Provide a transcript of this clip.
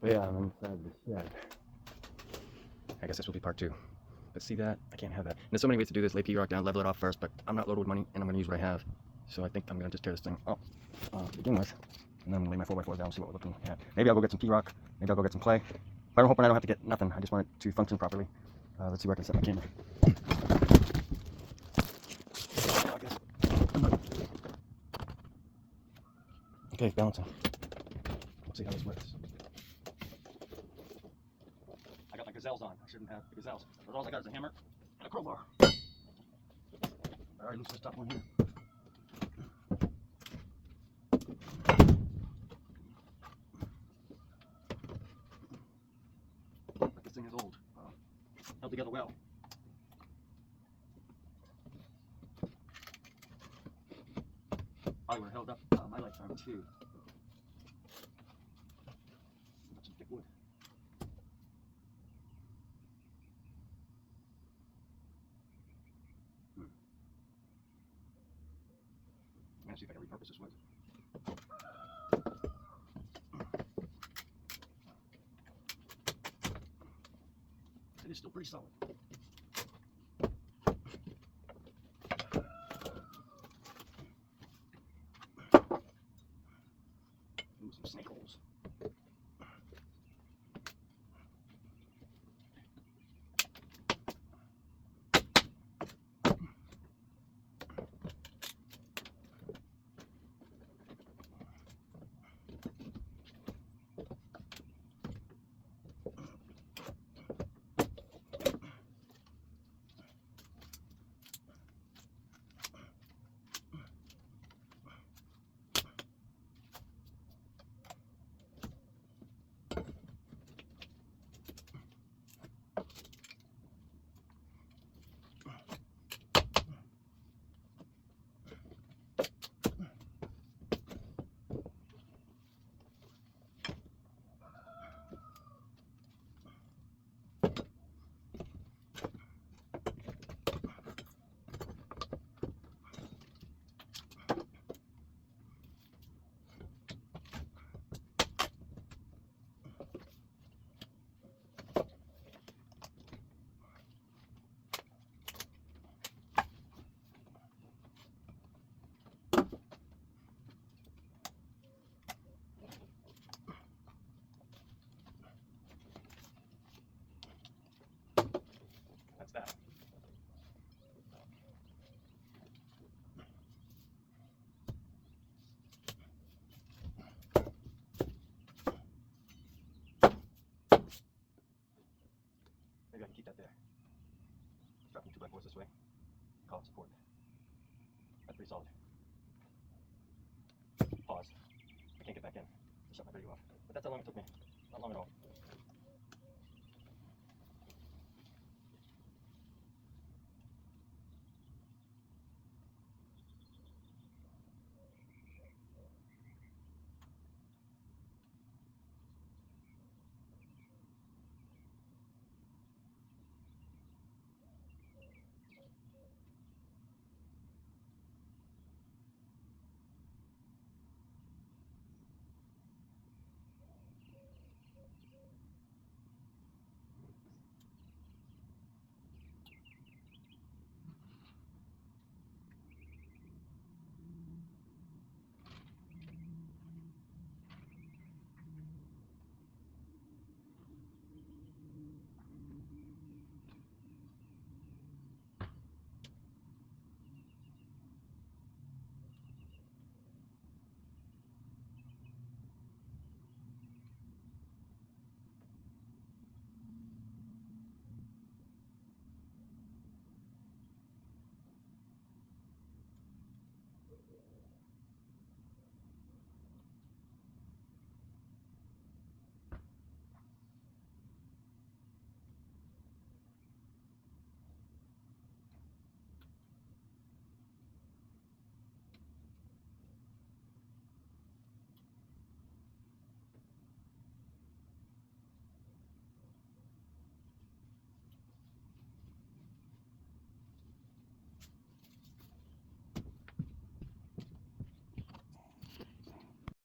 So yeah, I'm inside the shed. I guess this will be part two. But see that? I can't have that. And there's so many ways to do this. Lay P-Rock down, level it off first, but I'm not loaded with money, and I'm going to use what I have. So I think I'm going to just tear this thing up to begin with. And then lay my 4x4 down and see what we're looking at. Maybe I'll go get some P-Rock. Maybe I'll go get some clay. But I'm hoping I don't have to get nothing. I just want it to function properly. Let's see where I can set my camera. Okay, balancing. Let's see how this works. I got my gazelles on. I shouldn't have the gazelles. But all I got is a hammer and a crowbar. I already loosened this top one here. But this thing is old. Held together well. Probably would have held up my lifetime too. Got some thick wood. I'm gonna see if I can repurpose this wood. It is still pretty solid. Ooh, some snake holes. That's that. Maybe I can keep that there. Strap some 2x4s this way. Call it support. That's pretty solid. Pause. I can't get back in. Just shut my video off. But that's how long it took me. Not long at all.